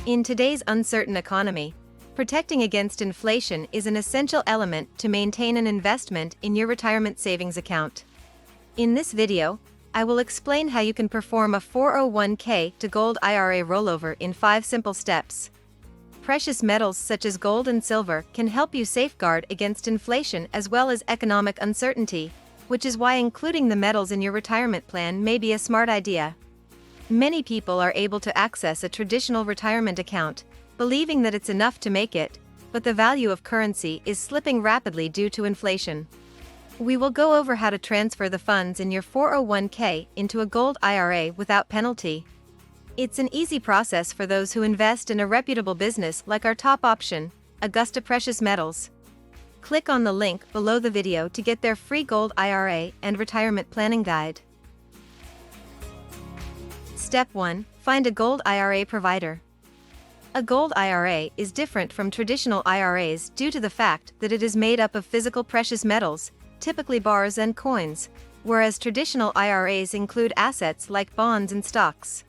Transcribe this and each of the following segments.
In today's uncertain economy, protecting against inflation is an essential element to maintain an investment in your retirement savings account. In this video, I will explain how you can perform a 401k to Gold IRA rollover in 5 simple steps. Precious metals such as gold and silver can help you safeguard against inflation as well as economic uncertainty, which is why including the metals in your retirement plan may be a smart idea. Many people are able to access a traditional retirement account, believing that it's enough to make it, but the value of currency is slipping rapidly due to inflation. We will go over how to transfer the funds in your 401k into a Gold IRA without penalty. It's an easy process for those who invest in a reputable business like our top option, Augusta Precious Metals. Click on the link below the video to get their free Gold IRA and retirement planning guide. Step 1. Find a Gold IRA provider. A Gold IRA is different from traditional IRAs due to the fact that it is made up of physical precious metals, typically bars and coins, whereas traditional IRAs include assets like bonds and stocks.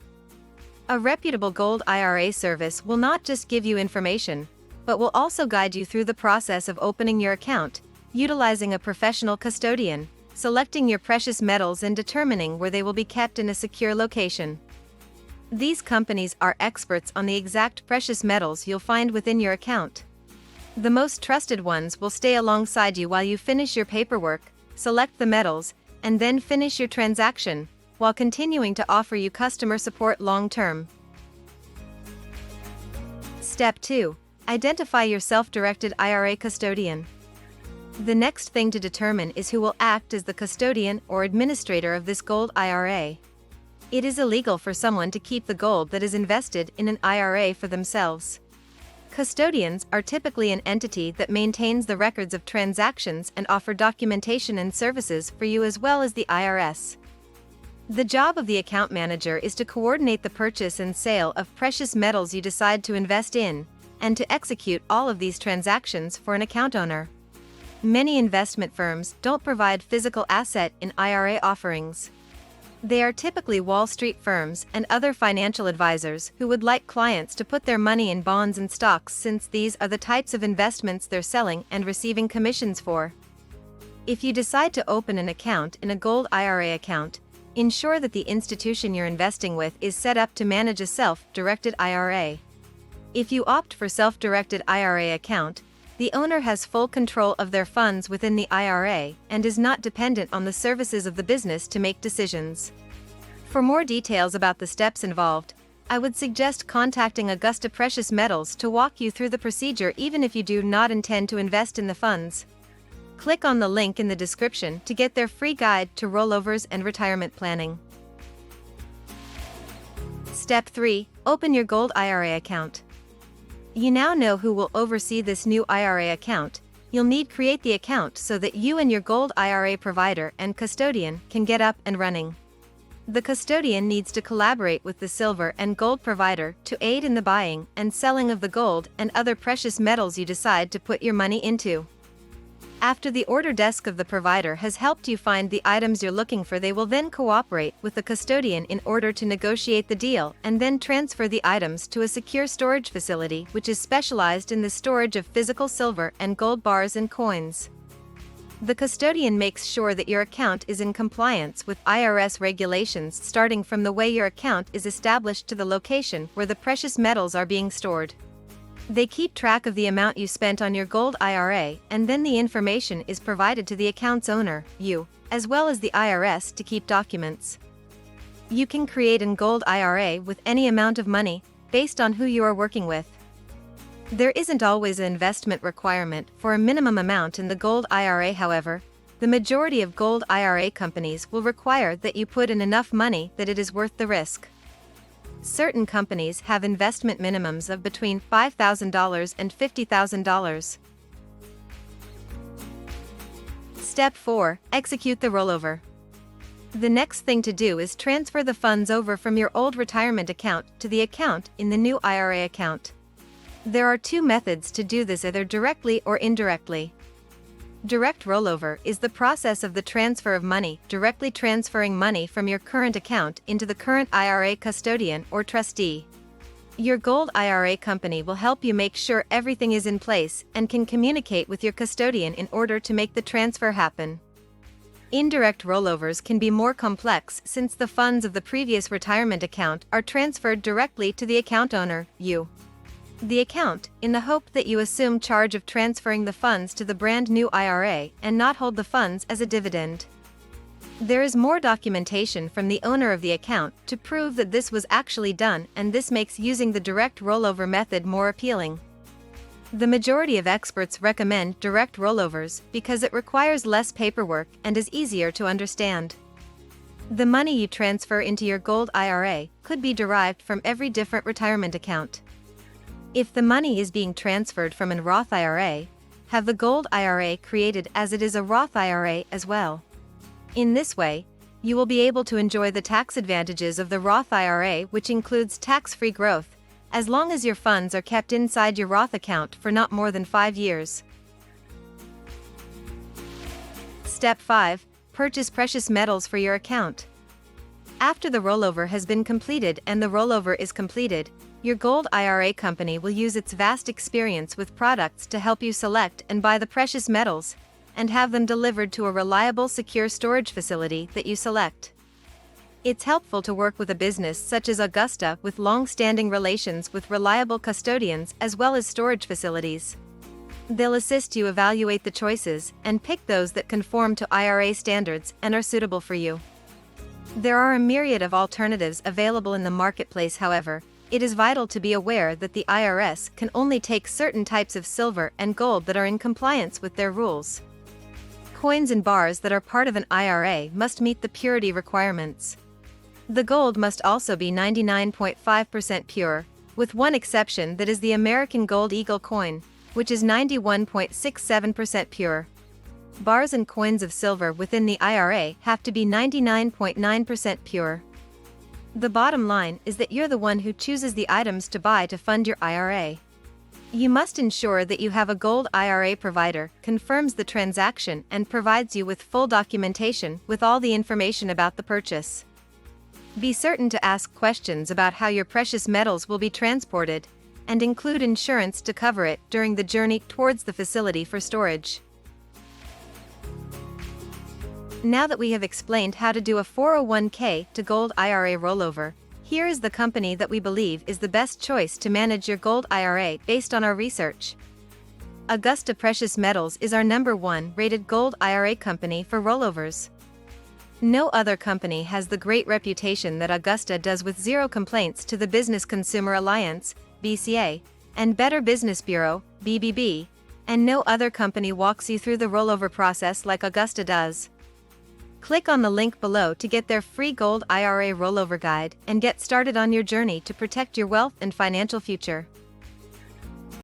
A reputable Gold IRA service will not just give you information, but will also guide you through the process of opening your account, utilizing a professional custodian, selecting your precious metals and determining where they will be kept in a secure location. These companies are experts on the exact precious metals you'll find within your account. The most trusted ones will stay alongside you while you finish your paperwork, select the metals, and then finish your transaction, while continuing to offer you customer support long-term. Step 2. Identify your self-directed IRA custodian. The next thing to determine is who will act as the custodian or administrator of this Gold IRA. It is illegal for someone to keep the gold that is invested in an IRA for themselves. Custodians are typically an entity that maintains the records of transactions and offer documentation and services for you as well as the IRS. The job of the account manager is to coordinate the purchase and sale of precious metals you decide to invest in, and to execute all of these transactions for an account owner. Many investment firms don't provide physical asset in IRA offerings. They are typically Wall Street firms and other financial advisors who would like clients to put their money in bonds and stocks since these are the types of investments they're selling and receiving commissions for. If you decide to open an account in a Gold IRA account, ensure that the institution you're investing with is set up to manage a self-directed IRA. If you opt for self-directed IRA account, the owner has full control of their funds within the IRA and is not dependent on the services of the business to make decisions. For more details about the steps involved, I would suggest contacting Augusta Precious Metals to walk you through the procedure even if you do not intend to invest in the funds. Click on the link in the description to get their free guide to rollovers and retirement planning. Step 3. Open your Gold IRA account. You now know who will oversee this new IRA account. You'll need to create the account so that you and your Gold IRA provider and custodian can get up and running. The custodian needs to collaborate with the silver and gold provider to aid in the buying and selling of the gold and other precious metals you decide to put your money into. After the order desk of the provider has helped you find the items you're looking for, they will then cooperate with the custodian in order to negotiate the deal and then transfer the items to a secure storage facility which is specialized in the storage of physical silver and gold bars and coins. The custodian makes sure that your account is in compliance with IRS regulations, starting from the way your account is established to the location where the precious metals are being stored. They keep track of the amount you spent on your Gold IRA, and then the information is provided to the account's owner, you, as well as the IRS to keep documents. You can create a Gold IRA with any amount of money, based on who you are working with. There isn't always an investment requirement for a minimum amount in the Gold IRA, however, the majority of Gold IRA companies will require that you put in enough money that it is worth the risk. Certain companies have investment minimums of between $5,000 and $50,000. Step 4. Execute the rollover. The next thing to do is transfer the funds over from your old retirement account to the account in the new IRA account. There are 2 methods to do this, either directly or indirectly. Direct rollover is the process of the transfer of money, directly transferring money from your current account into the current IRA custodian or trustee. Your Gold IRA company will help you make sure everything is in place and can communicate with your custodian in order to make the transfer happen. Indirect rollovers can be more complex since the funds of the previous retirement account are transferred directly to the account owner, you. The account, in the hope that you assume charge of transferring the funds to the brand new IRA and not hold the funds as a dividend. There is more documentation from the owner of the account to prove that this was actually done, and this makes using the direct rollover method more appealing. The majority of experts recommend direct rollovers because it requires less paperwork and is easier to understand. The money you transfer into your Gold IRA could be derived from every different retirement account. If the money is being transferred from a Roth IRA, have the Gold IRA created as it is a Roth IRA as well. In this way, you will be able to enjoy the tax advantages of the Roth IRA, which includes tax-free growth, as long as your funds are kept inside your Roth account for not more than 5 years. Step 5. Purchase precious metals for your account. After the rollover has been completed and the rollover is completed, your Gold IRA company will use its vast experience with products to help you select and buy the precious metals, and have them delivered to a reliable, secure storage facility that you select. It's helpful to work with a business such as Augusta with long-standing relations with reliable custodians as well as storage facilities. They'll assist you evaluate the choices and pick those that conform to IRA standards and are suitable for you. There are a myriad of alternatives available in the marketplace. However, it is vital to be aware that the IRS can only take certain types of silver and gold that are in compliance with their rules. Coins and bars that are part of an IRA must meet the purity requirements. The gold must also be 99.5% pure, with one exception, that is the American Gold Eagle coin, which is 91.67% pure. Bars and coins of silver within the IRA have to be 99.9% pure. The bottom line is that you're the one who chooses the items to buy to fund your IRA. You must ensure that you have a Gold IRA provider, confirms the transaction and provides you with full documentation with all the information about the purchase. Be certain to ask questions about how your precious metals will be transported, and include insurance to cover it during the journey towards the facility for storage. Now that we have explained how to do a 401k to Gold IRA rollover, here is the company that we believe is the best choice to manage your Gold IRA based on our research. Augusta Precious Metals is our #1 rated Gold IRA company for rollovers. No other company has the great reputation that Augusta does, with zero complaints to the Business Consumer Alliance, BCA, and Better Business Bureau, BBB, and no other company walks you through the rollover process like Augusta does. Click on the link below to get their free Gold IRA rollover guide and get started on your journey to protect your wealth and financial future.